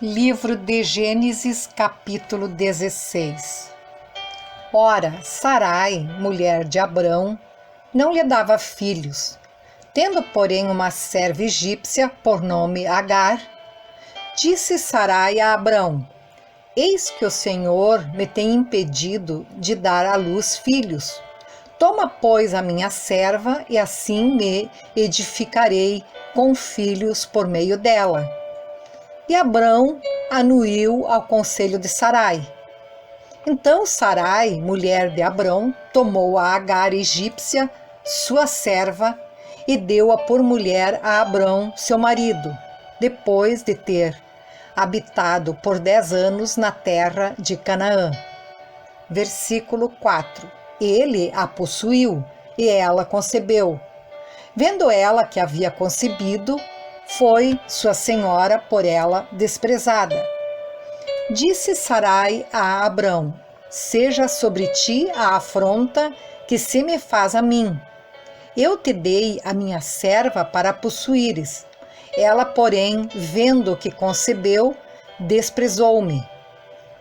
Livro de Gênesis, capítulo 16. Ora, Sarai, mulher de Abrão, não lhe dava filhos. Tendo, porém, uma serva egípcia, por nome Agar, disse Sarai a Abrão: Eis que o Senhor me tem impedido de dar à luz filhos. Toma, pois, a minha serva, e assim me edificarei com filhos por meio dela. E Abrão anuiu ao conselho de Sarai. Então Sarai, mulher de Abrão, tomou a Agar egípcia, sua serva, e deu-a por mulher a Abrão, seu marido, depois de ter habitado por 10 anos na terra de Canaã. Versículo 4. Ele a possuiu, e ela concebeu. Vendo ela que havia concebido, foi sua senhora por ela desprezada. Disse Sarai a Abrão: Seja sobre ti a afronta que se me faz a mim. Eu te dei a minha serva para a possuíres. Ela, porém, vendo que concebeu, desprezou-me.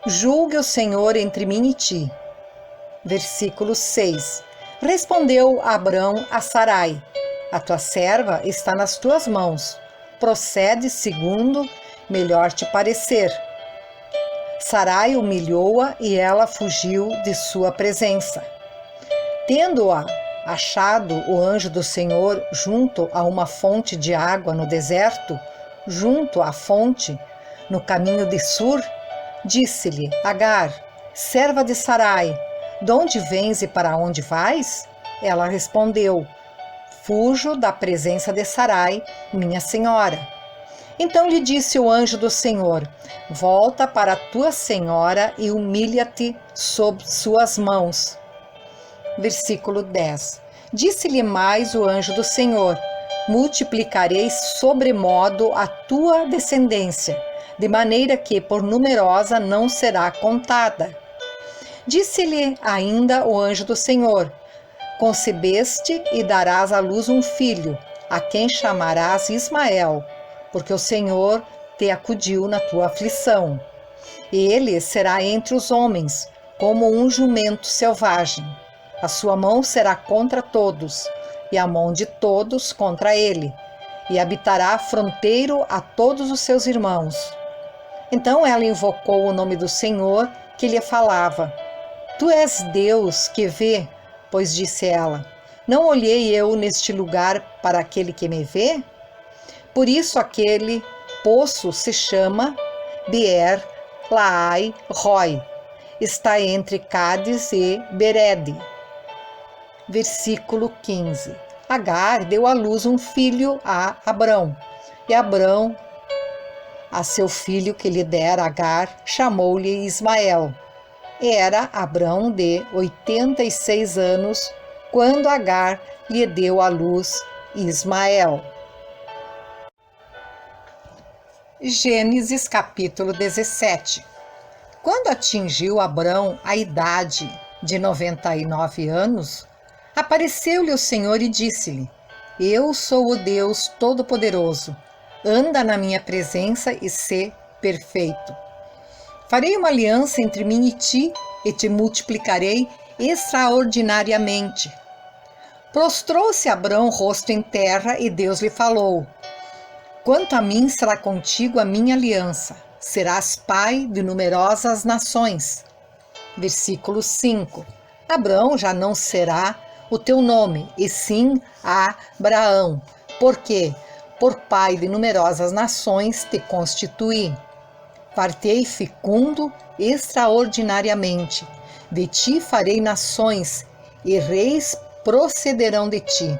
Julgue o Senhor entre mim e ti. Versículo 6. Respondeu Abrão a Sarai: A tua serva está nas tuas mãos. Procede segundo melhor te parecer. Sarai humilhou-a e ela fugiu de sua presença. Tendo-a achado o anjo do Senhor junto a uma fonte de água no deserto, junto à fonte, no caminho de Sur, disse-lhe Agar, serva de Sarai: De onde vens e para onde vais? Ela respondeu: Fujo da presença de Sarai, minha senhora. Então lhe disse o anjo do Senhor: Volta para a tua senhora e humilha-te sob suas mãos. Versículo 10. Disse-lhe mais o anjo do Senhor: Multiplicarei sobremodo a tua descendência, de maneira que por numerosa não será contada. Disse-lhe ainda o anjo do Senhor: Concebeste e darás à luz um filho, a quem chamarás Ismael, porque o Senhor te acudiu na tua aflição. Ele será entre os homens, como um jumento selvagem. A sua mão será contra todos, e a mão de todos contra ele, e habitará fronteiro a todos os seus irmãos. Então ela invocou o nome do Senhor que lhe falava. Tu és Deus que vê, pois disse ela: Não olhei eu neste lugar para aquele que me vê? Por isso aquele poço se chama Beer Laai Roi. Está entre Cádiz e Berede. Versículo 15. Agar deu à luz um filho a Abrão. E Abrão, a seu filho que lhe dera Agar, chamou-lhe Ismael. Era Abrão de 86 anos, quando Agar lhe deu à luz Ismael. Gênesis capítulo 17. Quando atingiu Abrão a idade de 99 anos, apareceu-lhe o Senhor e disse-lhe: Eu sou o Deus Todo-Poderoso, anda na minha presença e sê perfeito. Farei uma aliança entre mim e te multiplicarei extraordinariamente. Prostrou-se Abrão rosto em terra e Deus lhe falou: Quanto a mim, será contigo a minha aliança. Serás pai de numerosas nações. Versículo 5. Abrão já não será o teu nome, e sim Abraão, porque por pai de numerosas nações te constituí. Partei fecundo extraordinariamente. De ti farei nações, e reis procederão de ti.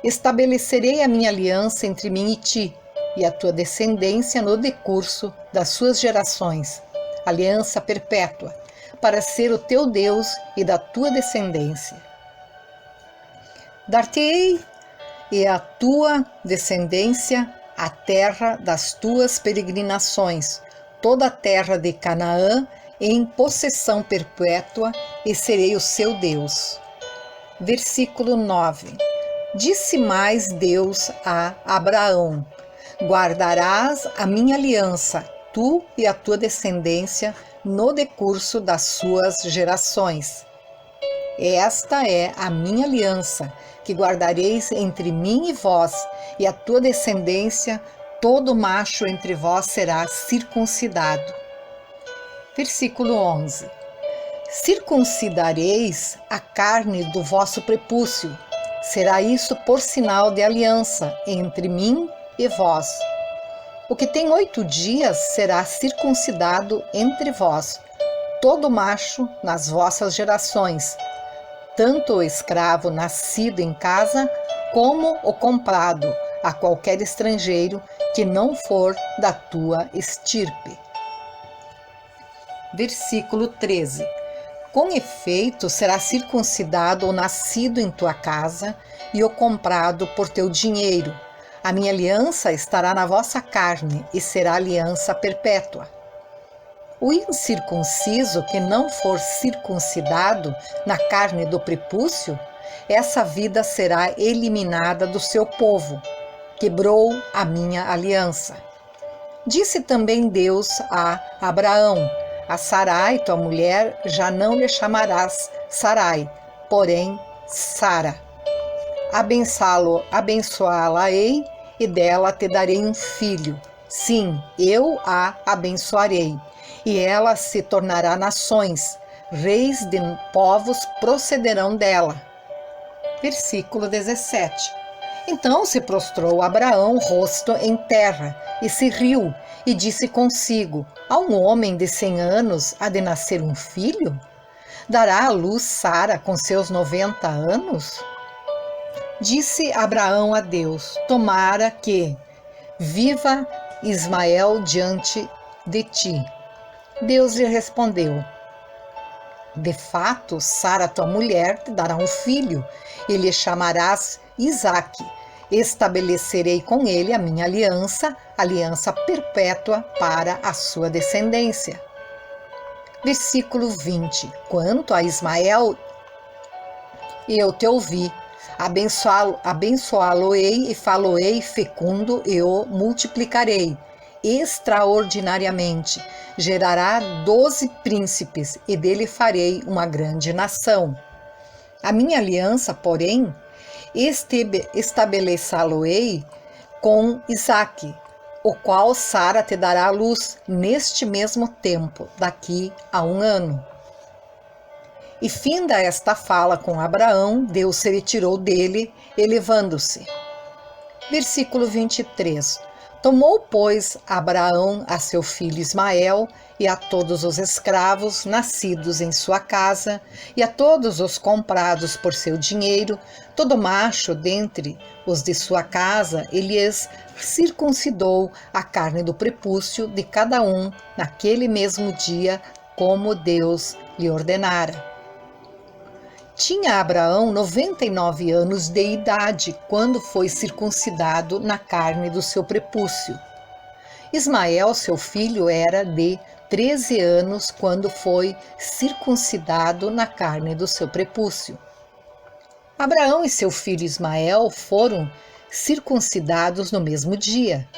Estabelecerei a minha aliança entre mim e ti, e a tua descendência no decurso das suas gerações, aliança perpétua, para ser o teu Deus e da tua descendência. Dar-te-ei e a tua descendência a terra das tuas peregrinações, toda a terra de Canaã em possessão perpétua, e serei o seu Deus. Versículo 9. Disse mais Deus a Abraão: Guardarás a minha aliança, tu e a tua descendência no decurso das suas gerações. Esta é a minha aliança, que guardareis entre mim e vós, e a tua descendência, todo macho entre vós será circuncidado. Versículo 11. Circuncidareis a carne do vosso prepúcio. Será isso por sinal de aliança entre mim e vós. O que tem 8 dias será circuncidado entre vós, todo macho nas vossas gerações, tanto o escravo nascido em casa, como o comprado a qualquer estrangeiro que não for da tua estirpe. Versículo 13. Com efeito, será circuncidado o nascido em tua casa e o comprado por teu dinheiro. A minha aliança estará na vossa carne e será aliança perpétua. O incircunciso que não for circuncidado na carne do prepúcio, essa vida será eliminada do seu povo. Quebrou a minha aliança. Disse também Deus a Abraão: a Sarai, tua mulher, já não lhe chamarás Sarai, porém Sara. Abençoá-la-ei e dela te darei um filho. Sim, eu a abençoarei, e ela se tornará nações, reis de povos procederão dela. Versículo 17. Então se prostrou Abraão rosto em terra, e se riu, e disse consigo: a um homem de 100 anos há de nascer um filho? Dará à luz Sara com seus 90 anos? Disse Abraão a Deus: tomara que viva Ismael diante de ti. Deus lhe respondeu: de fato, Sara, tua mulher, te dará um filho, e lhe chamarás Isaque. Estabelecerei com ele a minha aliança, aliança perpétua para a sua descendência. Versículo 20. Quanto a Ismael, eu te ouvi, abençoá-lo-ei e fá-lo-ei fecundo e o multiplicarei extraordinariamente. Gerará 12 príncipes e dele farei uma grande nação. A minha aliança, porém, estabeleçá-lo-ei com Isaque, o qual Sara te dará à luz neste mesmo tempo, daqui a 1 ano. E finda esta fala com Abraão, Deus se retirou dele, elevando-se. Versículo 23. Tomou, pois, Abraão a seu filho Ismael e a todos os escravos nascidos em sua casa e a todos os comprados por seu dinheiro, todo macho dentre os de sua casa, e lhes circuncidou a carne do prepúcio de cada um naquele mesmo dia, como Deus lhe ordenara. Tinha Abraão 99 anos de idade quando foi circuncidado na carne do seu prepúcio. Ismael, seu filho, era de 13 anos quando foi circuncidado na carne do seu prepúcio. Abraão e seu filho Ismael foram circuncidados no mesmo dia,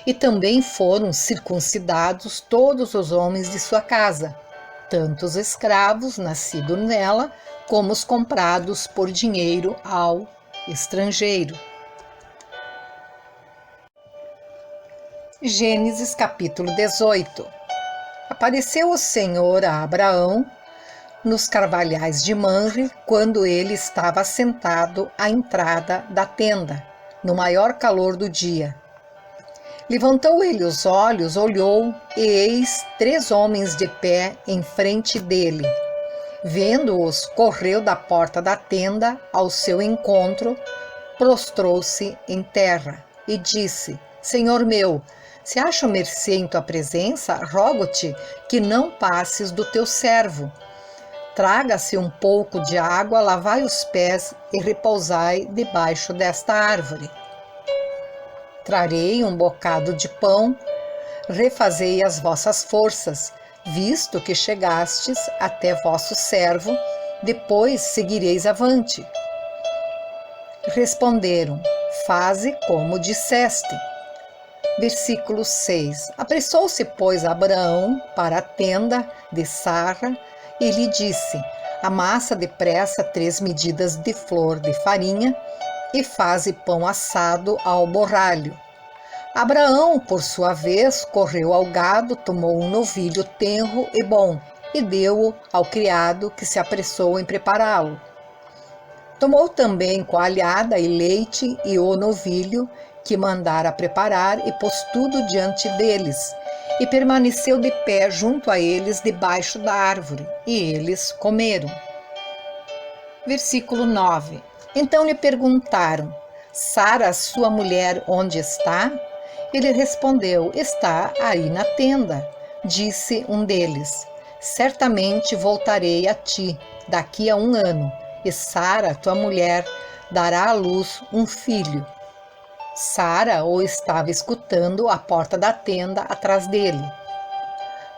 e também foram circuncidados todos os homens de sua casa, tanto os escravos nascidos nela, como os comprados por dinheiro ao estrangeiro. Gênesis capítulo 18. Apareceu o Senhor a Abraão nos carvalhais de Mamre, quando ele estava sentado à entrada da tenda, no maior calor do dia. Levantou ele os olhos, olhou, e eis 3 homens de pé em frente dele. Vendo-os, correu da porta da tenda ao seu encontro, prostrou-se em terra e disse: Senhor meu, se acho mercê em tua presença, rogo-te que não passes do teu servo. Traga-se um pouco de água, lavai os pés e repousai debaixo desta árvore. Trarei um bocado de pão, refazei as vossas forças, visto que chegastes até vosso servo, depois seguireis avante. Responderam: faze como disseste. Versículo 6. Apressou-se, pois, Abraão para a tenda de Sara e lhe disse: amassa depressa 3 medidas de flor de farinha e faze pão assado ao borralho. Abraão, por sua vez, correu ao gado, tomou um novilho tenro e bom e deu-o ao criado, que se apressou em prepará-lo. Tomou também coalhada e leite e o novilho, que mandara preparar, e pôs tudo diante deles, e permaneceu de pé junto a eles debaixo da árvore, e eles comeram. Versículo 9. Então lhe perguntaram: Sara, sua mulher, onde está? Ele respondeu: está aí na tenda. Disse um deles: certamente voltarei a ti daqui a 1 ano, e Sara, tua mulher, dará à luz um filho. Sara o estava escutando à porta da tenda atrás dele.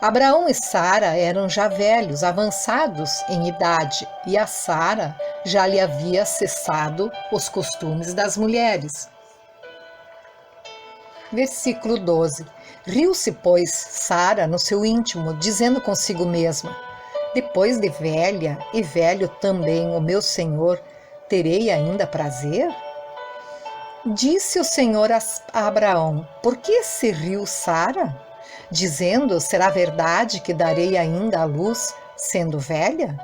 Abraão e Sara eram já velhos, avançados em idade, e a Sara já lhe havia cessado os costumes das mulheres. Versículo 12. Riu-se, pois, Sara no seu íntimo, dizendo consigo mesma: depois de velha e velho também o meu senhor, terei ainda prazer? Disse o Senhor a Abraão: por que se riu Sara? Dizendo: será verdade que darei ainda à luz, sendo velha?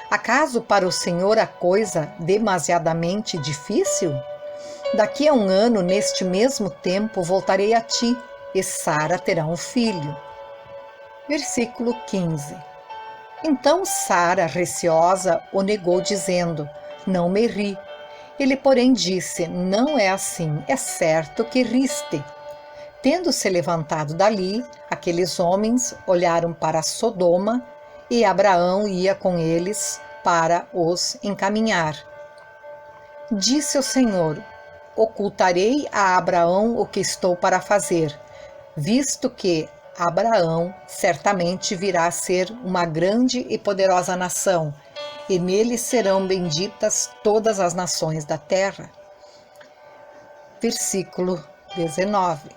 Acaso para o Senhor a coisa demasiadamente difícil? Daqui a 1 ano, neste mesmo tempo, voltarei a ti, e Sara terá um filho. Versículo 15. Então Sara, receosa, o negou, dizendo: não me ri. Ele, porém, disse: não é assim, é certo que riste. Tendo-se levantado dali, aqueles homens olharam para Sodoma, e Abraão ia com eles para os encaminhar. Disse o Senhor: ocultarei a Abraão o que estou para fazer, visto que Abraão certamente virá a ser uma grande e poderosa nação, e nele serão benditas todas as nações da terra. Versículo 19.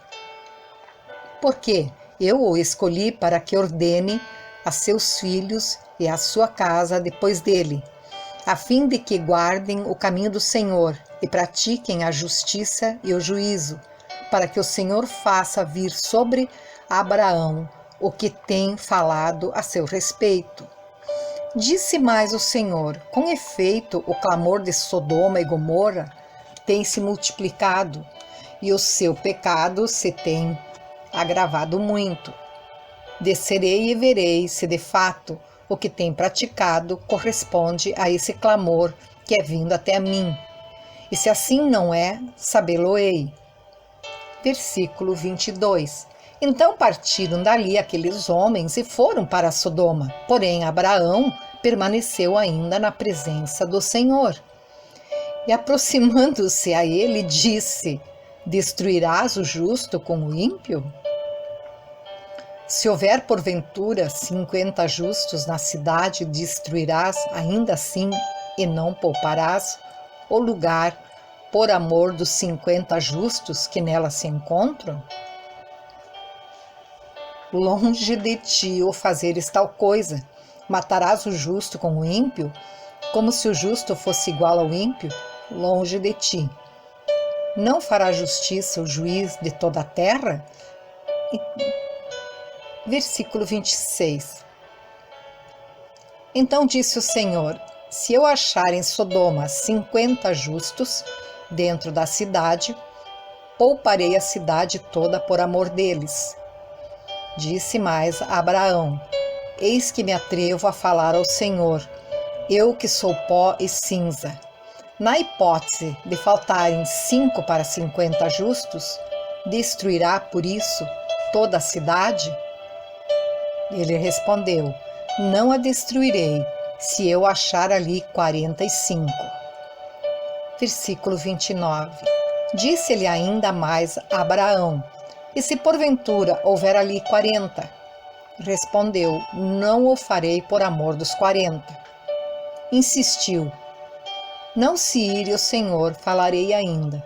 Porque eu o escolhi para que ordene a seus filhos e a sua casa depois dele, a fim de que guardem o caminho do Senhor e pratiquem a justiça e o juízo, para que o Senhor faça vir sobre Abraão o que tem falado a seu respeito. Disse mais o Senhor: com efeito, o clamor de Sodoma e Gomorra tem se multiplicado, e o seu pecado se tem agravado muito. Descerei e verei se de fato o que tem praticado corresponde a esse clamor que é vindo até a mim. E se assim não é, sabê-lo-ei. Versículo 22. Então partiram dali aqueles homens e foram para Sodoma. Porém, Abraão permaneceu ainda na presença do Senhor. E aproximando-se a ele, disse: destruirás o justo com o ímpio? Se houver porventura 50 justos na cidade, destruirás ainda assim e não pouparás o lugar por amor dos 50 justos que nela se encontram? Longe de ti o fazeres tal coisa. Matarás o justo com o ímpio, como se o justo fosse igual ao ímpio? Longe de ti. Não fará justiça o juiz de toda a terra? Versículo 26. Então disse o Senhor: se eu achar em Sodoma 50 justos dentro da cidade, pouparei a cidade toda por amor deles. Disse mais a Abraão: eis que me atrevo a falar ao Senhor, eu que sou pó e cinza. Na hipótese de faltarem 5 para 50 justos, destruirá por isso toda a cidade? Ele respondeu: não a destruirei, se eu achar ali 45. Versículo 29. Disse-lhe ainda mais a Abraão: e se porventura houver ali 40? Respondeu: não o farei por amor dos 40. Insistiu: não se ire o Senhor, falarei ainda.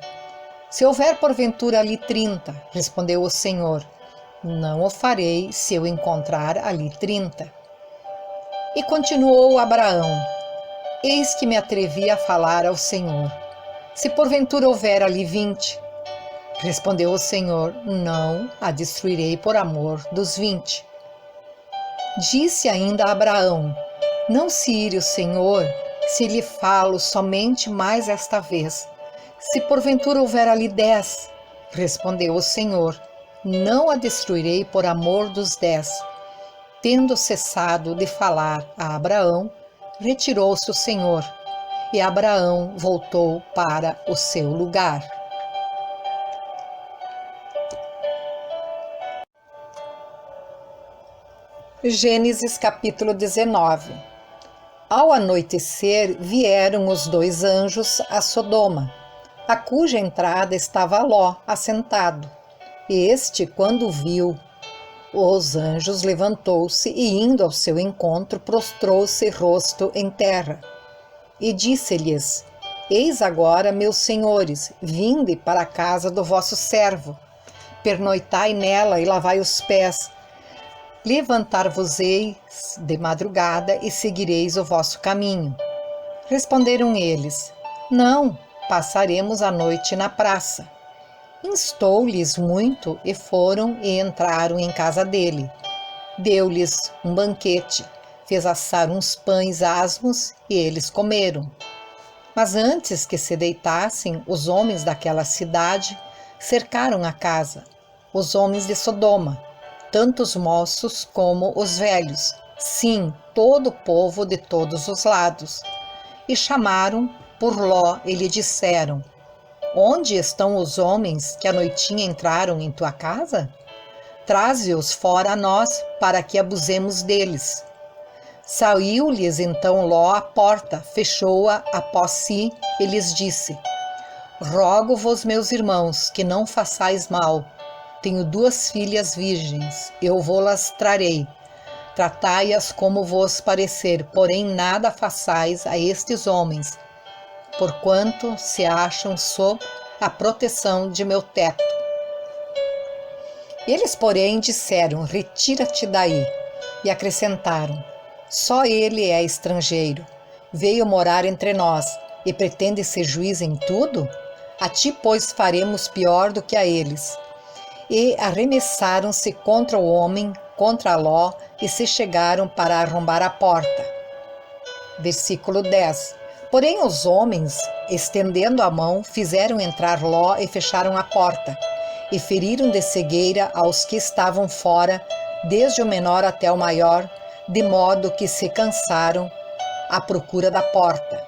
Se houver porventura ali 30, respondeu o Senhor, não o farei se eu encontrar ali 30. E continuou Abraão, eis que me atrevi a falar ao Senhor. Se porventura houver ali 20, respondeu o Senhor, não a destruirei por amor dos 20. Disse ainda a Abraão, não se ire o Senhor, se lhe falo somente mais esta vez. Se porventura houver ali 10, respondeu o Senhor, não a destruirei por amor dos 10. Tendo cessado de falar a Abraão, retirou-se o Senhor, e Abraão voltou para o seu lugar. Gênesis capítulo 19. Ao anoitecer, vieram os 2 anjos a Sodoma, a cuja entrada estava Ló assentado. Este, quando viu os anjos, levantou-se e, indo ao seu encontro, prostrou-se rosto em terra. E disse-lhes, eis agora, meus senhores, vinde para a casa do vosso servo, pernoitai nela e lavai os pés, levantar-vos-eis de madrugada e seguireis o vosso caminho. Responderam eles, não, passaremos a noite na praça. Instou-lhes muito e foram e entraram em casa dele. Deu-lhes um banquete, fez assar uns pães asmos e eles comeram. Mas antes que se deitassem, os homens daquela cidade cercaram a casa, os homens de Sodoma, tanto os moços como os velhos, sim, todo o povo de todos os lados. E chamaram por Ló e lhe disseram, onde estão os homens que à noitinha entraram em tua casa? Traze-os fora a nós, para que abusemos deles. Saiu-lhes então Ló à porta, fechou-a após si e lhes disse, rogo-vos, meus irmãos, que não façais mal. Tenho 2 filhas virgens, eu vô-las trarei. Tratai-as como vos parecer, porém nada façais a estes homens, porquanto se acham sob a proteção de meu teto. Eles, porém, disseram, retira-te daí, e acrescentaram, só ele é estrangeiro, veio morar entre nós, e pretende ser juiz em tudo? A ti, pois, faremos pior do que a eles. E arremessaram-se contra o homem, contra Ló, e se chegaram para arrombar a porta. Versículo 10. Porém os homens, estendendo a mão, fizeram entrar Ló e fecharam a porta, e feriram de cegueira aos que estavam fora, desde o menor até o maior, de modo que se cansaram à procura da porta.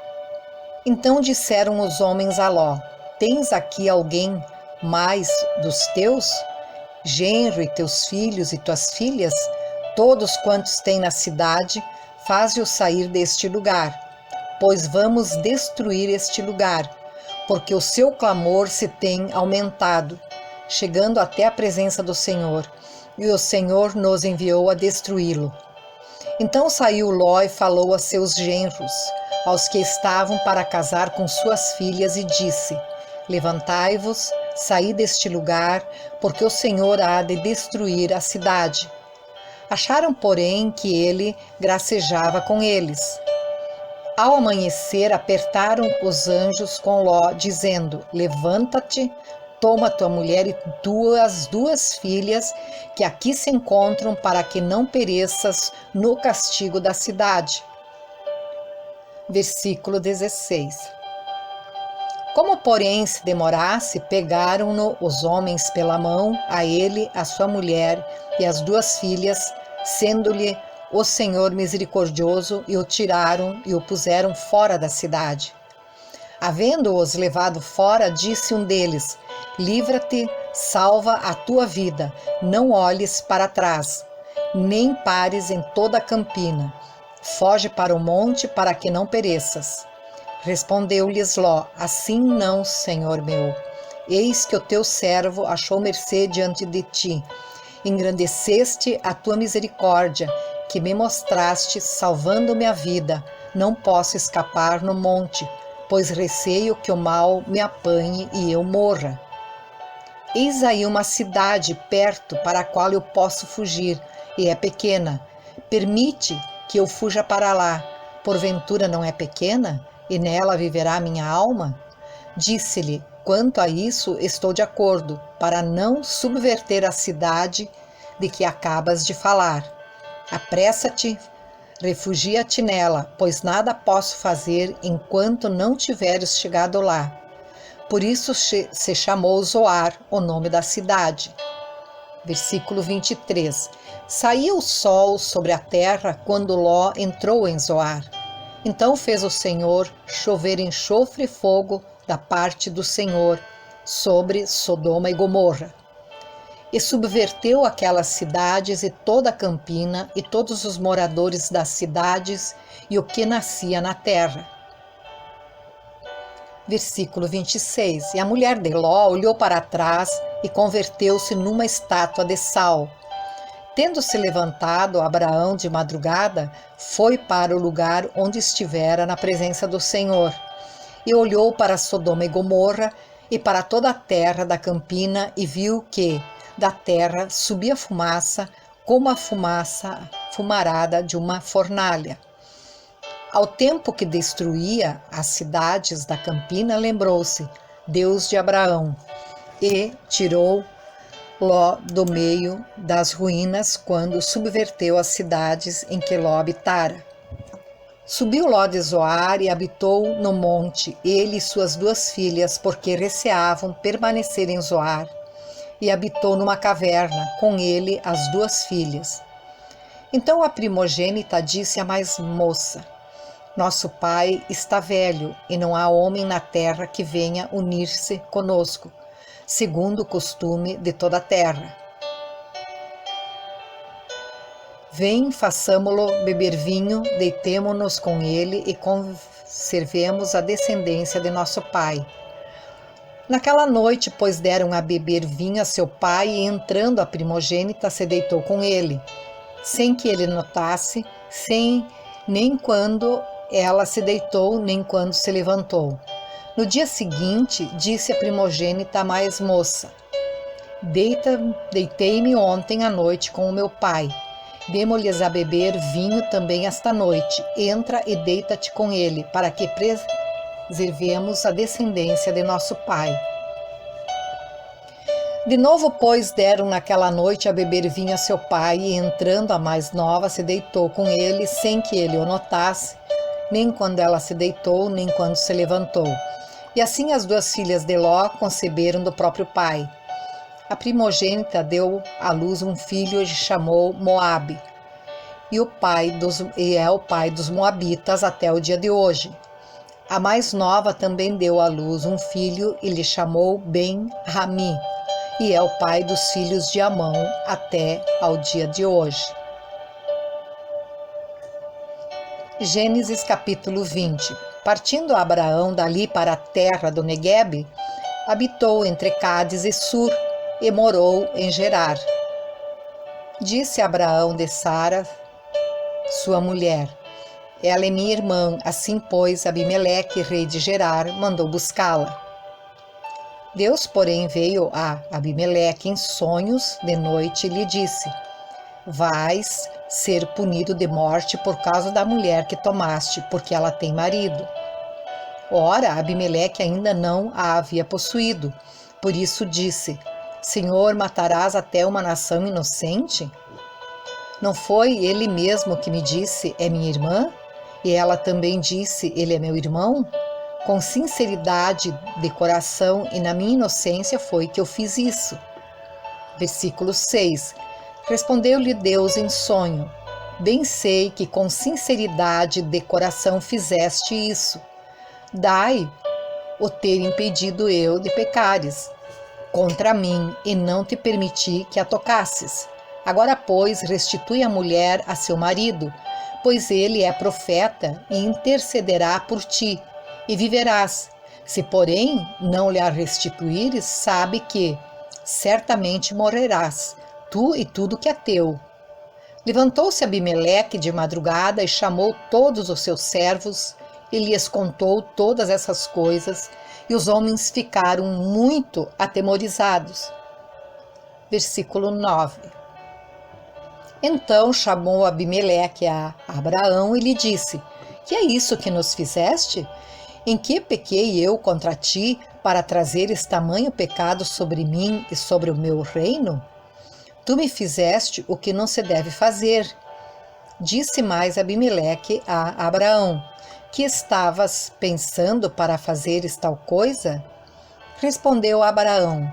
Então disseram os homens a Ló, tens aqui alguém mais dos teus? Genro e teus filhos e tuas filhas, todos quantos têm na cidade, faze-os sair deste lugar, pois vamos destruir este lugar, porque o seu clamor se tem aumentado, chegando até a presença do Senhor, e o Senhor nos enviou a destruí-lo. Então saiu Ló e falou a seus genros, aos que estavam para casar com suas filhas, e disse, levantai-vos, saí deste lugar, porque o Senhor há de destruir a cidade. Acharam, porém, que ele gracejava com eles. Ao amanhecer, apertaram os anjos com Ló, dizendo, levanta-te, toma tua mulher e tuas 2 filhas, que aqui se encontram, para que não pereças no castigo da cidade. Versículo 16. Como, porém, se demorasse, pegaram-no os homens pela mão, a ele, a sua mulher e as 2 filhas, sendo-lhe o Senhor misericordioso, e o tiraram e o puseram fora da cidade. Havendo-os levado fora, disse um deles, livra-te, salva a tua vida, não olhes para trás, nem pares em toda a campina. Foge para o monte, para que não pereças. Respondeu-lhes Ló, assim não, Senhor meu. Eis que o teu servo achou mercê diante de ti. Engrandeceste a tua misericórdia, que me mostraste, salvando-me a vida. Não posso escapar no monte, pois receio que o mal me apanhe e eu morra. Eis aí uma cidade perto para a qual eu posso fugir, e é pequena. Permite que eu fuja para lá. Porventura não é pequena, e nela viverá minha alma? Disse-lhe: quanto a isso, estou de acordo, para não subverter a cidade de que acabas de falar. Apressa-te, refugia-te nela, pois nada posso fazer enquanto não tiveres chegado lá. Por isso se chamou Zoar, o nome da cidade. Versículo 23. Saiu o sol sobre a terra quando Ló entrou em Zoar. Então fez o Senhor chover enxofre e fogo da parte do Senhor sobre Sodoma e Gomorra. E subverteu aquelas cidades e toda a campina e todos os moradores das cidades e o que nascia na terra. Versículo 26. E a mulher de Ló olhou para trás e converteu-se numa estátua de sal. Tendo-se levantado, Abraão de madrugada foi para o lugar onde estivera na presença do Senhor, e olhou para Sodoma e Gomorra e para toda a terra da campina, e viu que da terra subia fumaça, como a fumarada de uma fornalha. Ao tempo que destruía as cidades da campina, lembrou-se Deus de Abraão, e tirou Ló do meio das ruínas quando subverteu as cidades em que Ló habitara. Subiu Ló de Zoar e habitou no monte, ele e suas 2 filhas, porque receavam permanecer em Zoar, e habitou numa caverna, com ele as 2 filhas. Então a primogênita disse à mais moça: nosso pai está velho, e não há homem na terra que venha unir-se conosco, segundo o costume de toda a terra. Vem, façamo-lo beber vinho, deitemo-nos com ele e conservemos a descendência de nosso pai. Naquela noite, pois, deram a beber vinho a seu pai, e entrando a primogênita se deitou com ele, sem que ele notasse, nem quando ela se deitou, nem quando se levantou. No dia seguinte, disse a primogênita à mais moça: deitei-me ontem à noite com o meu pai. Demo-lhes a beber vinho também esta noite. Entra e deita-te com ele, para que preservemos a descendência de nosso pai. De novo, pois, deram naquela noite a beber vinho a seu pai, e entrando a mais nova se deitou com ele, sem que ele o notasse, nem quando ela se deitou, nem quando se levantou. E assim as 2 filhas de Ló conceberam do próprio pai. A primogênita deu à luz um filho e chamou Moabe, e é o pai dos moabitas até o dia de hoje. A mais nova também deu à luz um filho e lhe chamou Ben-Rami, e é o pai dos filhos de Amão até ao dia de hoje. Gênesis capítulo 20. Partindo Abraão dali para a terra do Neguebe, habitou entre Cádiz e Sur, e morou em Gerar. Disse Abraão de Sara, sua mulher: ela é minha irmã. Assim, pois, Abimeleque, rei de Gerar, mandou buscá-la. Deus, porém, veio a Abimeleque em sonhos de noite e lhe disse: vais ser punido de morte por causa da mulher que tomaste, porque ela tem marido. Ora, Abimeleque ainda não a havia possuído, por isso disse: Senhor, matarás até uma nação inocente? Não foi ele mesmo que me disse: é minha irmã? E ela também disse: ele é meu irmão? Com sinceridade de coração e na minha inocência foi que eu fiz isso. Versículo 6. Respondeu-lhe Deus em sonho: bem sei que com sinceridade de coração fizeste isso. Dai o ter impedido eu de pecares contra mim, e não te permiti que a tocasses. Agora, pois, restitui a mulher a seu marido, pois ele é profeta e intercederá por ti, e viverás. Se, porém, não lhe a restituíres, sabe que certamente morrerás, tu e tudo que é teu. Levantou-se Abimeleque de madrugada e chamou todos os seus servos e lhes contou todas essas coisas, e os homens ficaram muito atemorizados. Versículo 9. Então chamou Abimeleque a Abraão e lhe disse: Que é isso que nos fizeste? Em que pequei eu contra ti para trazeres tamanho pecado sobre mim e sobre o meu reino? Tu me fizeste o que não se deve fazer. Disse mais Abimeleque a Abraão: Que estavas pensando para fazeres tal coisa? Respondeu Abraão: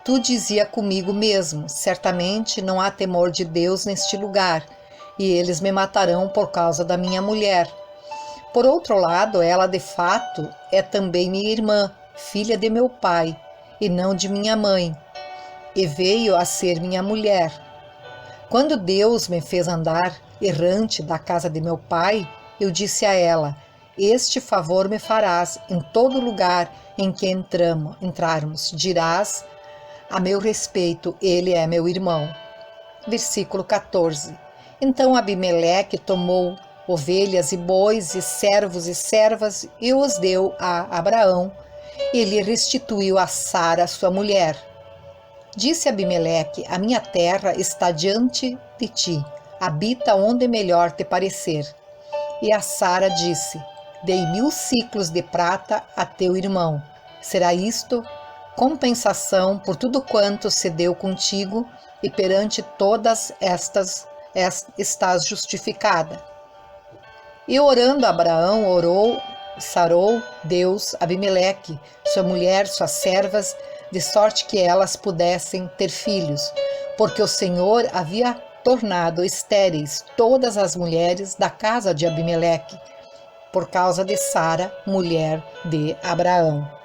Tu dizia comigo mesmo: certamente não há temor de Deus neste lugar, e eles me matarão por causa da minha mulher. Por outro lado, ela de fato é também minha irmã, filha de meu pai, e não de minha mãe, e veio a ser minha mulher. Quando Deus me fez andar errante da casa de meu pai, eu disse a ela: Este favor me farás em todo lugar em que entrarmos. Dirás a meu respeito: ele é meu irmão. Versículo 14. Então Abimeleque tomou ovelhas e bois e servos e servas e os deu a Abraão, e lhe restituiu a Sara, sua mulher. Disse Abimeleque: A minha terra está diante de ti, habita onde melhor te parecer. E a Sara disse: Dei 1000 siclos de prata a teu irmão. Será isto compensação por tudo quanto se deu contigo, e perante todas estas estás justificada. E orando Abraão, sarou Deus Abimeleque, sua mulher, suas servas, de sorte que elas pudessem ter filhos, porque o Senhor havia tornado estéreis todas as mulheres da casa de Abimeleque, por causa de Sara, mulher de Abraão.